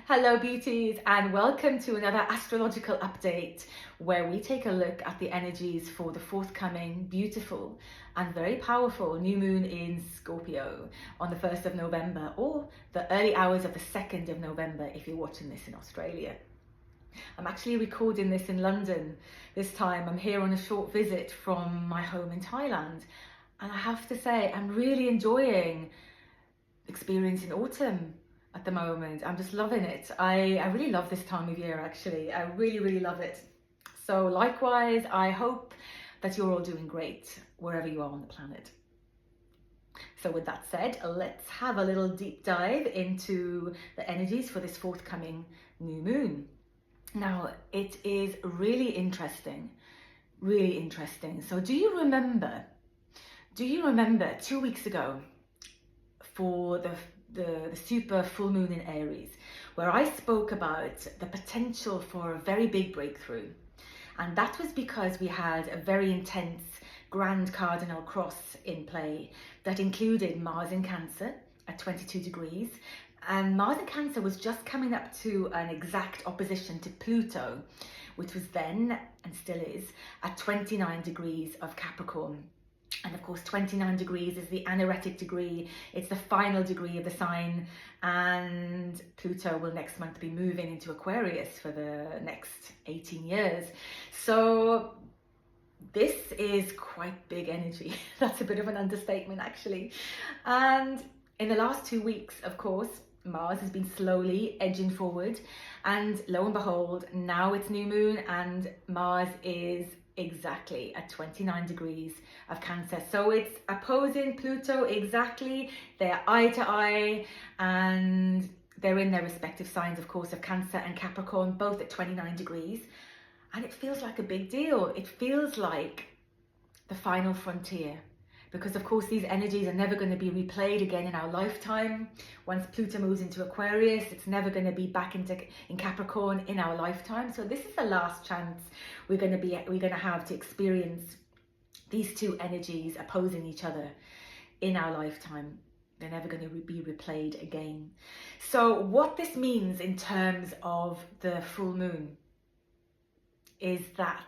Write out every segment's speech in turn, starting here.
Hello beauties, and welcome to another astrological update where we take a look at the energies for the forthcoming beautiful and very powerful new moon in Scorpio on the 1st of November, or the early hours of the 2nd of November if you're watching this in Australia. I'm actually recording this in London this time. I'm here on a short visit from my home in Thailand, and I have to say I'm really enjoying experiencing autumn at the moment. I'm just loving it. I really love this time of year, actually. I really love it. So likewise, I hope that you're all doing great wherever you are on the planet. So with that said, let's have a little deep dive into the energies for this forthcoming new moon. Now, it is really interesting. So do you remember 2 weeks ago for the super full moon in Aries, where I spoke about the potential for a very big breakthrough? And that was because we had a very intense grand cardinal cross in play that included Mars in Cancer at 22 degrees. And Mars in Cancer was just coming up to an exact opposition to Pluto, which was then, and still is, at 29 degrees of Capricorn. And of course, 29 degrees is the anaretic degree. It's the final degree of the sign. And Pluto will next month be moving into Aquarius for the next 18 years. So this is quite big energy. That's a bit of an understatement, actually. And in the last 2 weeks, of course, Mars has been slowly edging forward. And lo and behold, now it's new moon and Mars is exactly at 29 degrees of Cancer. So it's opposing Pluto exactly. They're eye to eye, and they're in their respective signs, of course, of Cancer and Capricorn, both at 29 degrees. And it feels like a big deal. It feels like the final frontier, because of course these energies are never going to be replayed again in our lifetime. Once Pluto moves into Aquarius, it's never going to be back in Capricorn in our lifetime. So this is the last chance we're going to have to experience these two energies opposing each other in our lifetime. They're never going to be replayed again. So what this means in terms of the full moon is that,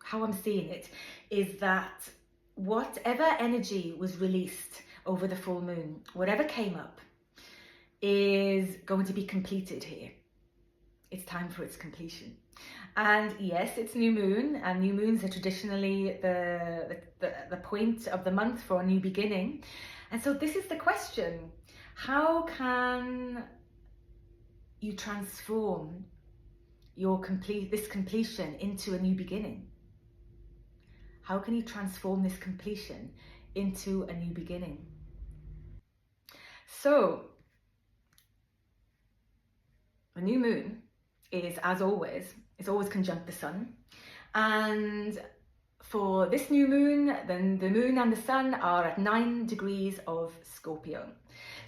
how I'm seeing it, is that whatever energy was released over the full moon, whatever came up, is going to be completed here. It's time for its completion. And yes, it's new moon, and new moons are traditionally the point of the month for a new beginning. And so this is the question: how can you transform this completion into a new beginning? How can you transform this completion into a new beginning? So, the new moon is, as always, it's always conjunct the sun. And for this new moon, then the moon and the sun are at 9 degrees of Scorpio.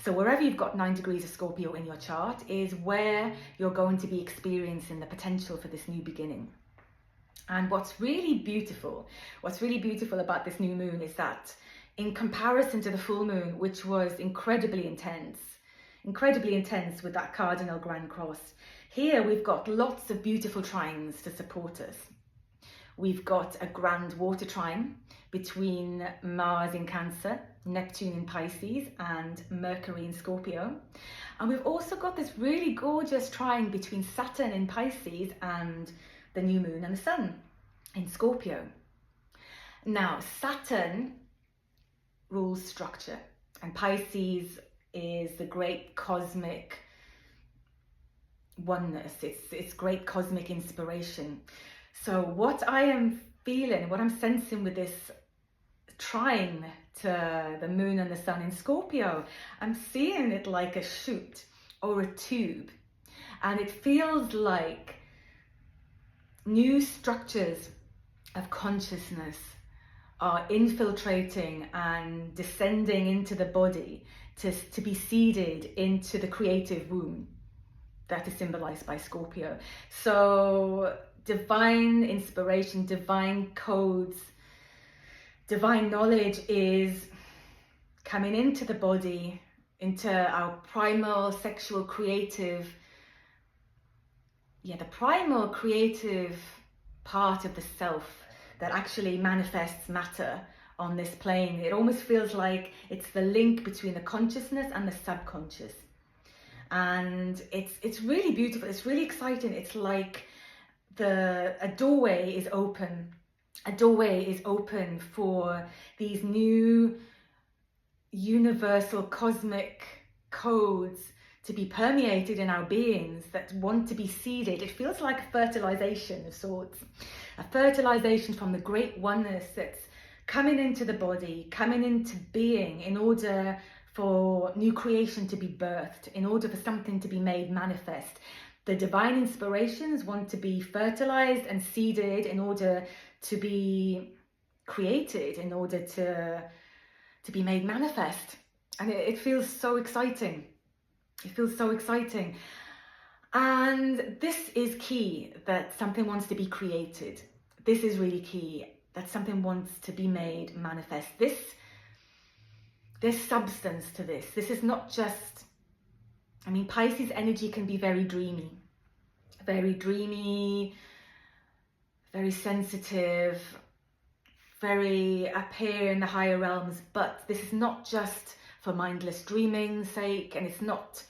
So wherever you've got 9 degrees of Scorpio in your chart is where you're going to be experiencing the potential for this new beginning. And what's really beautiful about this new moon is that in comparison to the full moon, which was incredibly intense with that cardinal grand cross, here we've got lots of beautiful trines to support us. We've got a grand water trine between Mars in Cancer, Neptune in Pisces, and Mercury in Scorpio. And we've also got this really gorgeous trine between Saturn in Pisces and the new moon and the sun in Scorpio. Now, Saturn rules structure, and Pisces is the great cosmic oneness. It's great cosmic inspiration. So what I am feeling, what I'm sensing with this trine to the moon and the sun in Scorpio, I'm seeing it like a chute or a tube, and it feels like new structures of consciousness are infiltrating and descending into the body to be seeded into the creative womb that is symbolized by Scorpio. So divine inspiration, divine codes, divine knowledge is coming into the body, into our primal sexual creative the primal creative part of the self that actually manifests matter on this plane. It almost feels like it's the link between the consciousness and the subconscious. And it's really beautiful. It's really exciting. It's like a doorway is open. A doorway is open for these new universal cosmic codes to be permeated in our beings that want to be seeded. It feels like a fertilization of sorts, a fertilization from the great oneness that's coming into the body, coming into being in order for new creation to be birthed, in order for something to be made manifest. The divine inspirations want to be fertilized and seeded in order to be created, in order to be made manifest. And it feels so exciting. It feels so exciting. And this is key, that something wants to be created. This is really key, that something wants to be made manifest. There's substance to this. This is not just, Pisces energy can be very dreamy, very sensitive, very up here in the higher realms. But this is not just for mindless dreaming's sake, and it's not,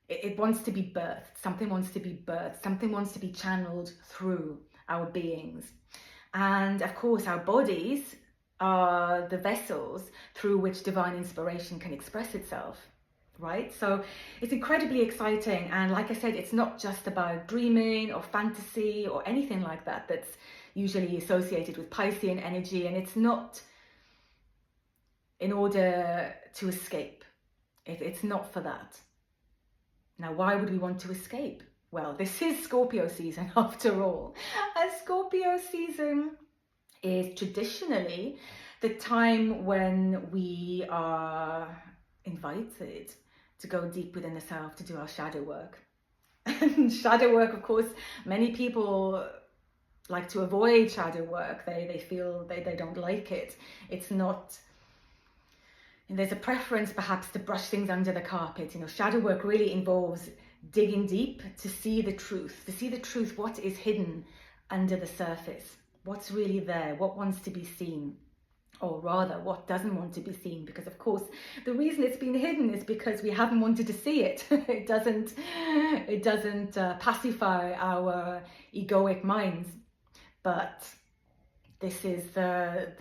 it wants to be birthed. Something wants to be birthed. Something wants to be channeled through our beings. And of course, our bodies are the vessels through which divine inspiration can express itself, right? So it's incredibly exciting. And like I said, it's not just about dreaming or fantasy or anything like that that's usually associated with Piscean energy. And it's not in order to escape. It's not for that. Now, why would we want to escape? Well, this is Scorpio season after all. And Scorpio season is traditionally the time when we are invited to go deep within the self, to do our shadow work. And shadow work, of course, many people like to avoid shadow work. They feel they don't like it. It's not, and there's a preference perhaps to brush things under the carpet. Shadow work really involves digging deep to see the truth, what is hidden under the surface, what's really there, what wants to be seen, or rather what doesn't want to be seen. Because of course the reason it's been hidden is because we haven't wanted to see it. It doesn't pacify our egoic minds. But this is the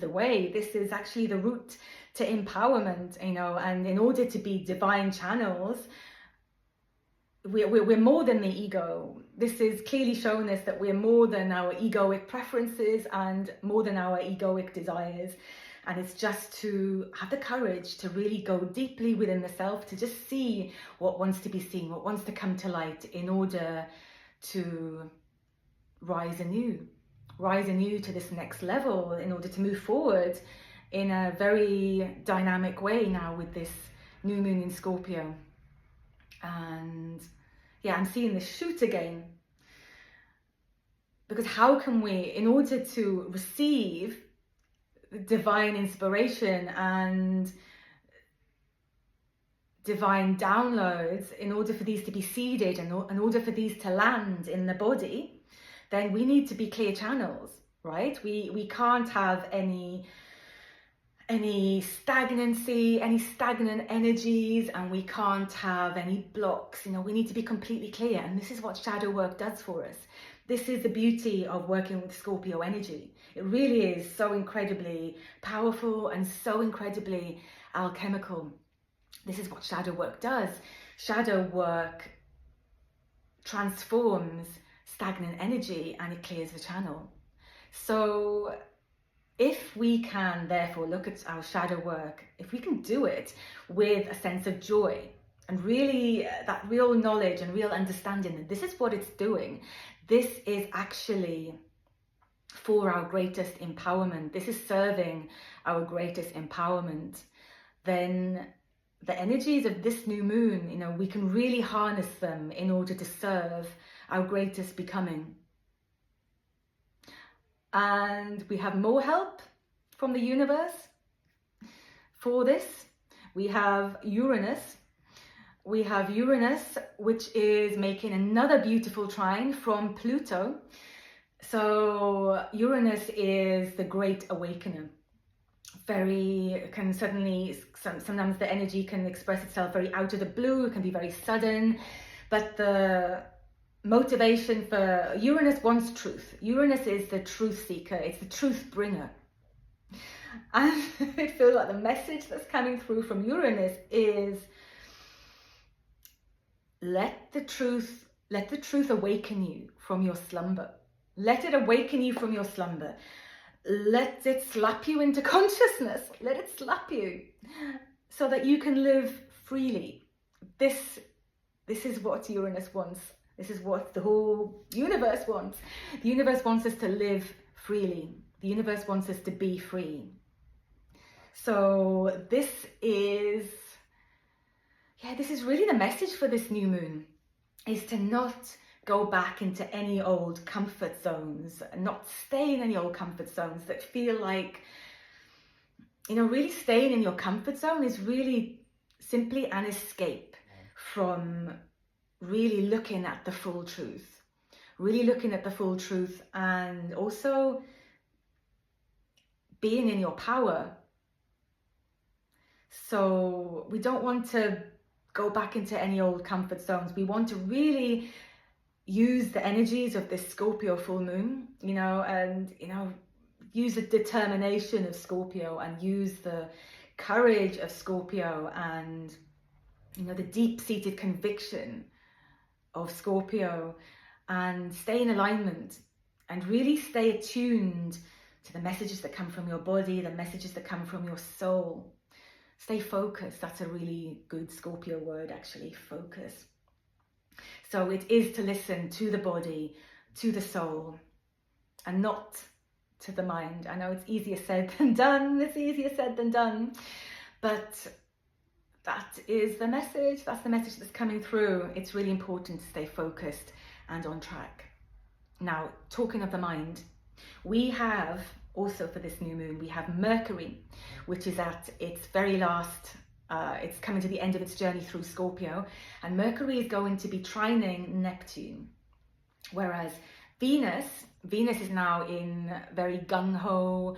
way. This is actually the route to empowerment, and in order to be divine channels, we're more than the ego. This is clearly showing us that we're more than our egoic preferences and more than our egoic desires. And it's just to have the courage to really go deeply within the self, to just see what wants to be seen, what wants to come to light, in order to rise anew to this next level, in order to move forward in a very dynamic way now with this new moon in Scorpio. And I'm seeing this shoot again, because how can we, in order to receive divine inspiration and divine downloads, in order for these to be seeded and in order for these to land in the body, then we need to be clear channels, right? We can't have any stagnancy, any stagnant energies, and we can't have any blocks. We need to be completely clear. And this is what shadow work does for us. This is the beauty of working with Scorpio energy. It really is so incredibly powerful and so incredibly alchemical. This is what shadow work does. Shadow work transforms stagnant energy and it clears the channel. So if we can therefore look at our shadow work, if we can do it with a sense of joy and really that real knowledge and real understanding that this is what it's doing, this is actually for our greatest empowerment, this is serving our greatest empowerment, then the energies of this new moon, we can really harness them in order to serve our greatest becoming. And we have more help from the universe for this. We have Uranus, we have Uranus, which is making another beautiful trine from Pluto. So Uranus is the great awakener. Sometimes the energy can express itself very out of the blue, it can be very sudden, but the motivation for Uranus wants truth. Uranus is the truth seeker, it's the truth bringer. And I feel like the message that's coming through from Uranus is let the truth awaken you from your slumber. Let it awaken you from your slumber. Let it slap you into consciousness. Let it slap you so that you can live freely. This is what Uranus wants. This is what the whole universe wants. The universe wants us to live freely. The universe wants us to be free. So this is really the message for this new moon, is to not go back into any old comfort zones, not stay in any old comfort zones that feel like, really staying in your comfort zone is really simply an escape from really looking at the full truth, and also being in your power. So we don't want to go back into any old comfort zones. We want to really use the energies of this Scorpio full moon, and use the determination of Scorpio, and use the courage of Scorpio, and the deep-seated conviction of Scorpio, and stay in alignment and really stay attuned to the messages that come from your body, the messages that come from your soul. Stay focused. That's a really good Scorpio word, actually, focus. So it is to listen to the body, to the soul, and not to the mind. I know it's easier said than done. But that is the message. That's the message that's coming through. It's really important to stay focused and on track. Now, talking of the mind, we have also, for this new moon, we have Mercury, which is at its very last, it's coming to the end of its journey through Scorpio, and Mercury is going to be trining Neptune. Whereas Venus is now in very gung-ho,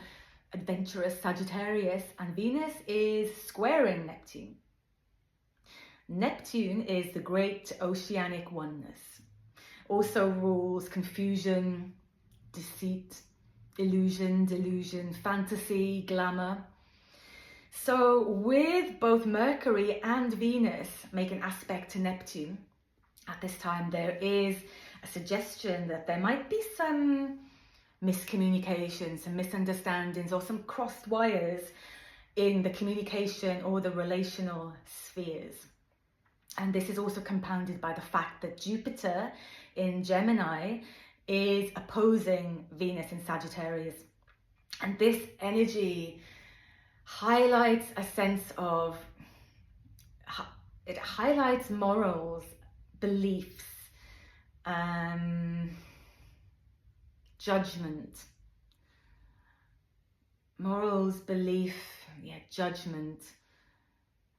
adventurous Sagittarius, and Venus is squaring Neptune. Neptune is the great oceanic oneness. Also rules confusion, deceit, illusion, delusion, fantasy, glamour. So with both Mercury and Venus making aspect to Neptune at this time, there is a suggestion that there might be some miscommunications, some misunderstandings, or some crossed wires in the communication or the relational spheres. And this is also compounded by the fact that Jupiter in Gemini is opposing Venus in Sagittarius. And this energy highlights a sense of, it highlights morals, beliefs, judgment. Morals, belief, judgment,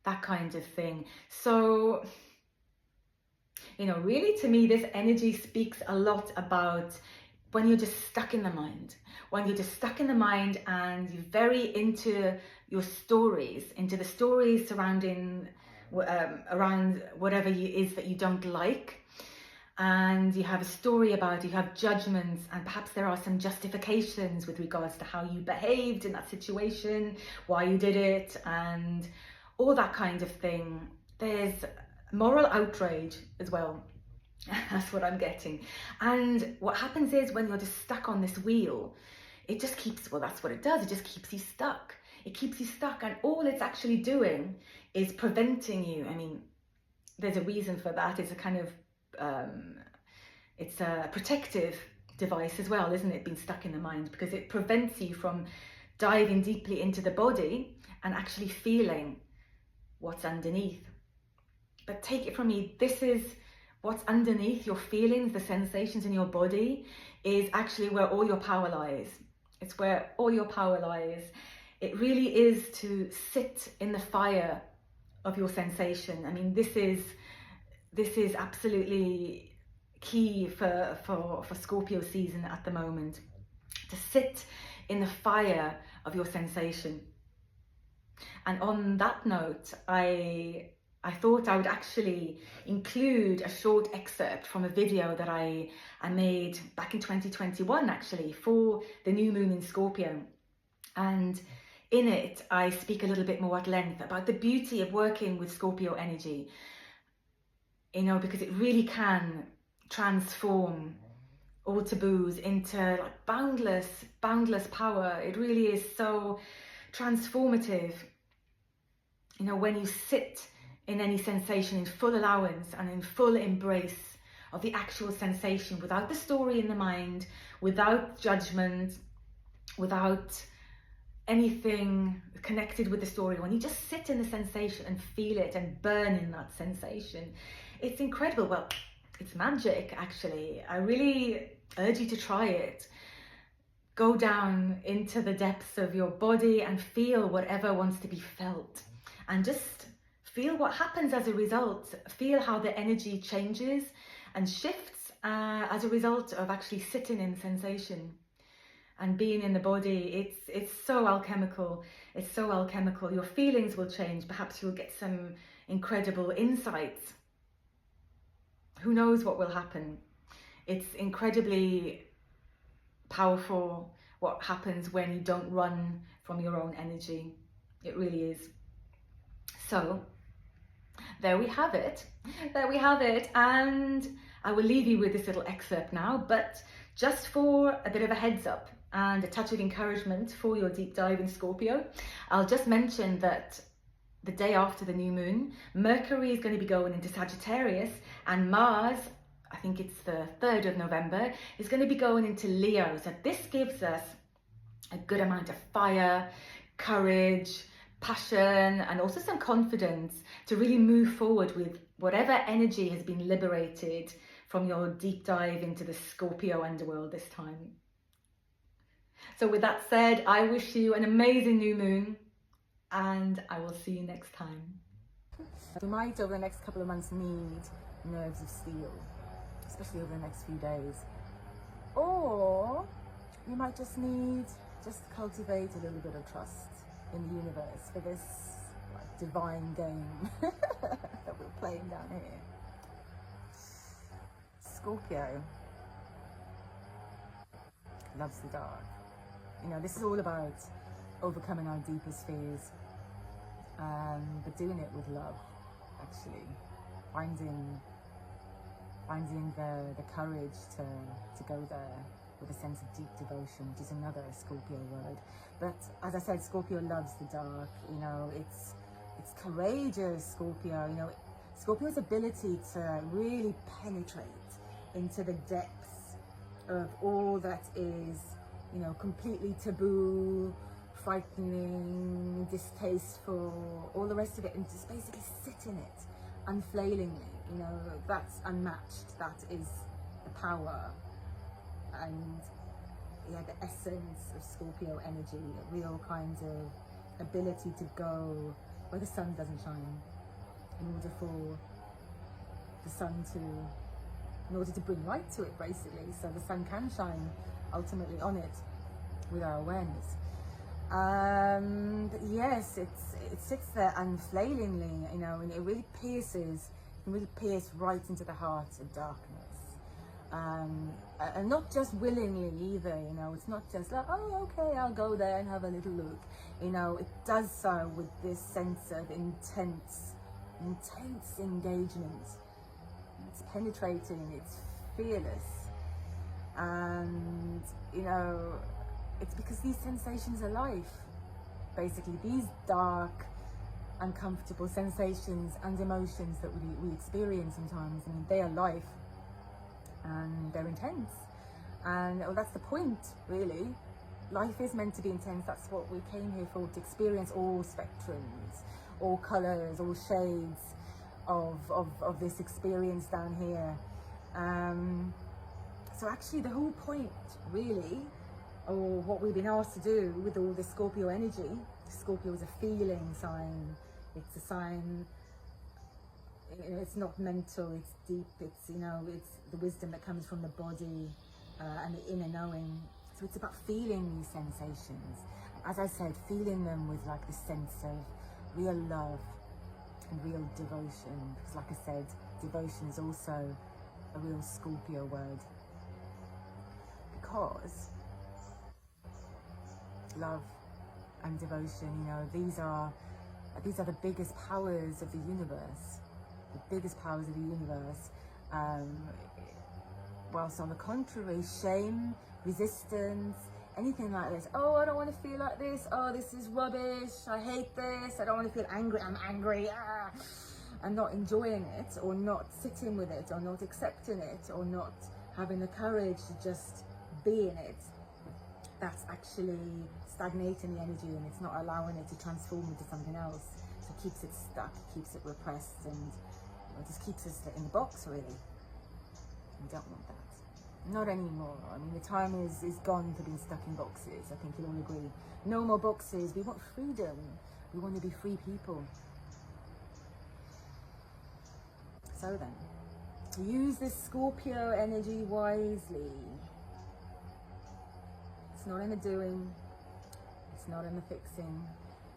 that kind of thing. So, really to me, this energy speaks a lot about when you're just stuck in the mind. When you're just stuck in the mind and you're very into your stories, into the stories surrounding, around whatever it is that you don't like. And you have a story about it, you have judgments, and perhaps there are some justifications with regards to how you behaved in that situation, why you did it, and all that kind of thing. There's moral outrage as well. That's what I'm getting. And what happens is when you're just stuck on this wheel, it just keeps, well, that's what it does. It just keeps you stuck. It keeps you stuck. And all it's actually doing is preventing you. I mean, there's a reason for that. It's a kind of, it's a protective device as well, isn't it? Being stuck in the mind, because it prevents you from diving deeply into the body and actually feeling what's underneath. But take it from me, this is what's underneath your feelings, the sensations in your body, is actually where all your power lies. It's where all your power lies. It really is to sit in the fire of your sensation. I mean, this is this is absolutely key for Scorpio season at the moment, to sit in the fire of your sensation. And on that note, I thought I would actually include a short excerpt from a video that I made back in 2021, actually, for the new moon in Scorpio. And in it, I speak a little bit more at length about the beauty of working with Scorpio energy, you know, because it really can transform all taboos into like boundless power. It really is so transformative, you know, when you sit in any sensation in full allowance and in full embrace of the actual sensation, without the story in the mind, without judgment, without anything connected with the story. When you just sit in the sensation and feel it and burn in that sensation, it's incredible. Well, it's magic, actually. I really urge you to try it. Go down into the depths of your body and feel whatever wants to be felt, and just feel what happens as a result. Feel how the energy changes and shifts as a result of actually sitting in sensation and being in the body. It's so alchemical. It's so alchemical. Your feelings will change. Perhaps you'll get some incredible insights. Who knows what will happen? It's incredibly powerful what happens when you don't run from your own energy. It really is. So there we have it. There we have it. And I will leave you with this little excerpt now, but just for a bit of a heads up and a touch of encouragement for your deep dive in Scorpio, I'll just mention that the day after the new moon, Mercury is going to be going into Sagittarius, and Mars, I think it's the 3rd of November, is going to be going into Leo. So this gives us a good amount of fire, courage, passion, and also some confidence to really move forward with whatever energy has been liberated from your deep dive into the Scorpio underworld this time. So with that said, I wish you an amazing new moon, and I will see you next time. You might over the next couple of months need nerves of steel, especially over the next few days. Or you might just need to cultivate a little bit of trust in the universe for this like divine game that we're playing down here. Scorpio loves the dark. You know, this is all about overcoming our deepest fears, but doing it with love, actually. Finding the courage to go there with a sense of deep devotion, which is another Scorpio word. But as I said, Scorpio loves the dark. You know, it's courageous, Scorpio. You know, Scorpio's ability to really penetrate into the depths of all that is, you know, completely taboo, frightening, distasteful, all the rest of it, and just basically sit in it unflailingly. You know, that's unmatched. That is the power and the essence of Scorpio energy, a real kind of ability to go where the sun doesn't shine, in order for the sun to, in order to bring light to it, basically, so the sun can shine ultimately on it with our awareness. But yes, it sits there unflailingly, you know, and it really pierces, can really pierce right into the heart of darkness. And not just willingly either, you know, it's not just like, oh, okay, I'll go there and have a little look. You know, it does so with this sense of intense engagement. It's penetrating, it's fearless. And, you know, it's because these sensations are life. Basically, these dark, uncomfortable sensations and emotions that we experience sometimes, I mean, they are life. And they're intense, and that's the point, really. Life is meant to be intense. That's what we came here for, to experience all spectrums, all colours, all shades of this experience down here. So actually the whole point, really, or what we've been asked to do with all this Scorpio energy, Scorpio is a feeling sign. It's a sign, It's not mental, it's deep, it's, you know, it's the wisdom that comes from the body and the inner knowing. So it's about feeling these sensations. As I said, feeling them with like the sense of real love and real devotion. Because like I said, devotion is also a real Scorpio word. Because love and devotion, you know, these are the biggest powers of the universe. The biggest powers of the universe. Whilst on the contrary, shame, resistance, anything like this. Oh, I don't want to feel like this. Oh, this is rubbish. I hate this. I don't want to feel angry. I'm angry. Ah. And not enjoying it, or not sitting with it, or not accepting it, or not having the courage to just be in it. That's actually stagnating the energy, and it's not allowing it to transform into something else. So it keeps it stuck, keeps it repressed, and it just keeps us in the box, really. We don't want that. Not anymore. I mean, the time is gone for being stuck in boxes. I think you'll all agree. No more boxes. We want freedom. We want to be free people. So then, use this Scorpio energy wisely. It's not in the doing. It's not in the fixing.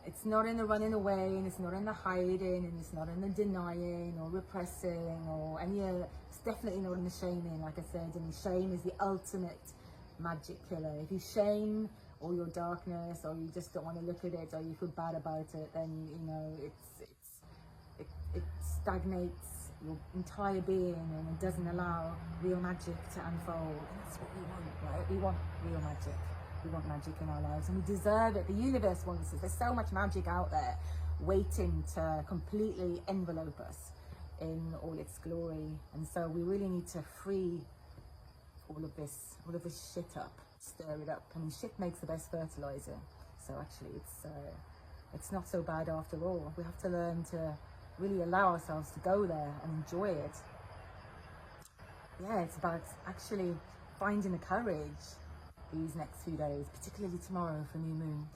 It's not in the running away, and it's not in the hiding, and it's not in the denying or repressing or any. It's definitely not in the shaming, like I said. And shame is the ultimate magic killer. If you shame all your darkness, or you just don't want to look at it, or you feel bad about it, then you know it stagnates your entire being, and it doesn't allow real magic to unfold. And that's what we want, right? We want real magic. We want magic in our lives, and we deserve it. The universe wants it. There's so much magic out there waiting to completely envelope us in all its glory. And so we really need to free all of this shit up, stir it up. I mean, shit makes the best fertilizer. So actually it's not so bad after all. We have to learn to really allow ourselves to go there and enjoy it. Yeah, it's about actually finding the courage these next few days, particularly tomorrow for new moon,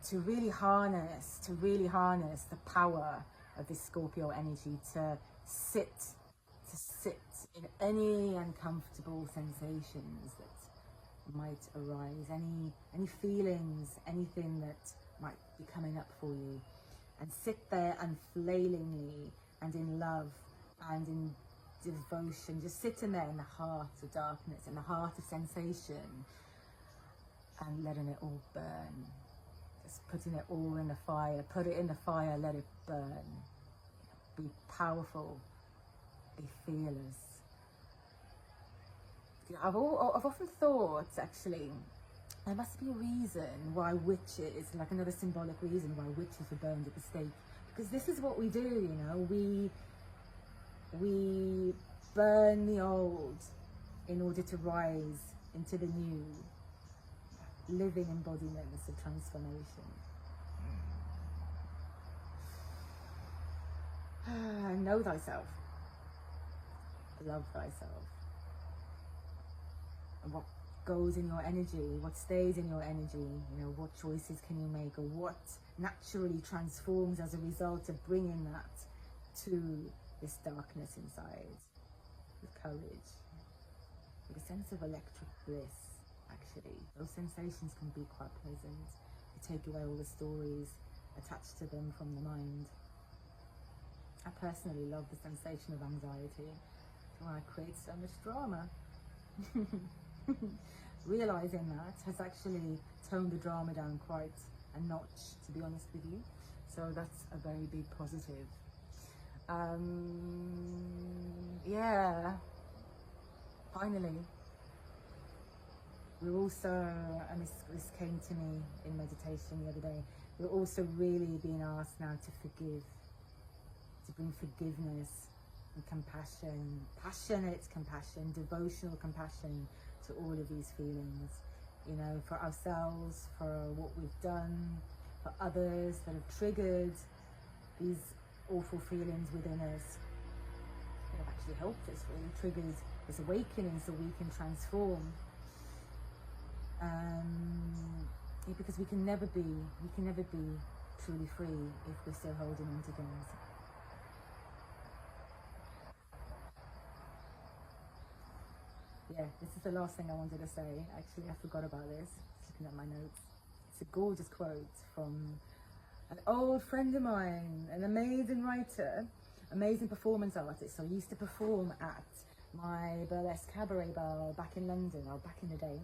to really harness the power of this Scorpio energy, to sit in any uncomfortable sensations that might arise, any feelings, anything that might be coming up for you, and sit there unflailingly and in love and in devotion, just sitting there in the heart of darkness, in the heart of sensation, and letting it all burn. Just putting it all in the fire. Put it in the fire, let it burn. Be powerful. Be fearless. I've often thought, actually, there must be a reason why witches, like another symbolic reason why witches were burned at the stake. Because this is what we do, you know. We burn the old in order to rise into the new. Living embodiments of transformation. Know thyself. Love thyself. And what goes in your energy, what stays in your energy, you know, what choices can you make, or what naturally transforms as a result of bringing that to this darkness inside, with courage, with a sense of electric bliss. Actually, those sensations can be quite pleasant. You take away all the stories attached to them from the mind. I personally love the sensation of anxiety. Why it creates so much drama. Realizing that has actually toned the drama down quite a notch, to be honest with you. So that's a very big positive. Yeah. Finally. We're also, and this came to me in meditation the other day, we're also really being asked now to forgive, to bring forgiveness and compassion, passionate compassion, devotional compassion to all of these feelings, you know, for ourselves, for what we've done, for others that have triggered these awful feelings within us, that have actually helped us, really triggered this awakening so we can transform. Because we can never be truly free if we're still holding on to things. yeah, this is the last thing I wanted to say. Actually, I forgot about this. Just looking at my notes. It's a gorgeous quote from an old friend of mine, an amazing writer, amazing performance artist. So I used to perform at my burlesque cabaret bar back in London, or back in the day.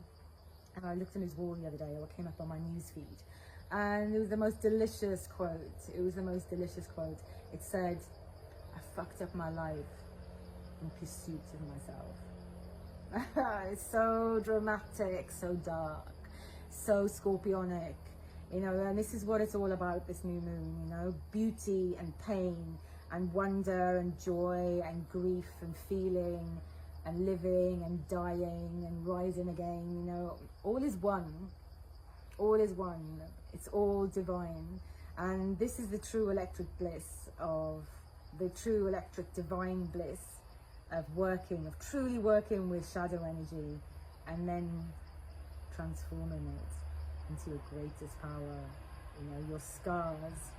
And I looked on his wall the other day, or it came up on my newsfeed. And it was the most delicious quote. It was the most delicious quote. It said, "I fucked up my life in pursuit of myself." It's so dramatic, so dark, so scorpionic, you know, and this is what it's all about, this new moon, you know, beauty and pain and wonder and joy and grief and feeling and living and dying and rising again, you know, all is one. All is one. It's all divine. And this is the true electric bliss of the true electric divine bliss of working, of truly working with shadow energy and then transforming it into your greatest power. You know, your scars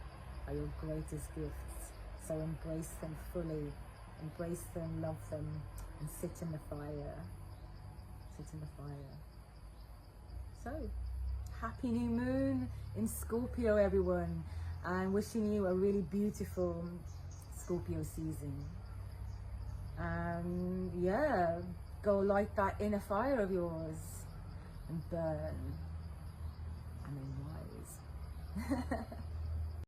are your greatest gifts. So embrace them fully, embrace them, love them, and sit in the fire. Sit in the fire. So, happy new moon in Scorpio, everyone, and wishing you a really beautiful Scorpio season. And yeah, go light that inner fire of yours and burn and then rise.